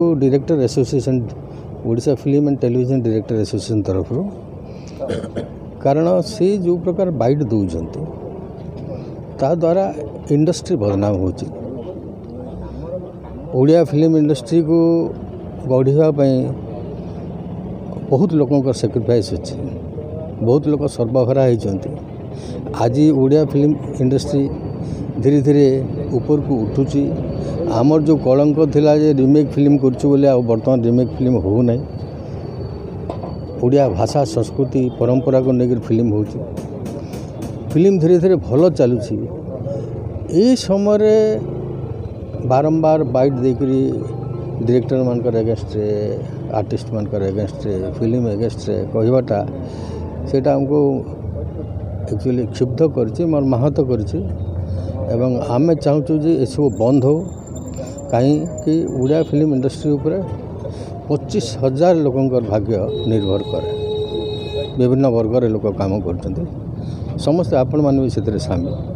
Director association Odisha film and television director association तरफ कारण से जो प्रकार बाइट दौरान ता द्वारा इंडस्ट्री बदनाम होड़िया फिल्म इंडस्ट्री को गढ़ापी बहुत लोक सैक्रिफाइस अच्छी बहुत लोग सर्वहारा होती आज ओडिया फिल्म इंडस्ट्री धीरे धीरे ऊपर को उठुची आमर जो कलंक थिला जे रिमेक फिल्म करछु बोले आ वर्तमान रिमेक फिल्म हो नहीं ओडिया भाषा संस्कृति परंपरा को लेकर फिल्म हो फिल्म धीरे धीरे भल चलुची ए समय बारंबार बाइट देकरी डायरेक्टर मानकर एगेंस्ट आर्टिस्ट मानकर एगेंस्ट फिल्म एगेंस्ट कहवाटा सेटा हमको एक्चुअली क्षुब्ध करछि मोर महत करछि एवं आमे चाहूँ जे ये सब बंद हो कहीं ओडिया फिल्म इंडस्ट्री उपरे 25,000 लोकंकर भाग्य निर्भर करे विभिन्न वर्गर लोक काम करते समस्त आपण मान भी से सामिल।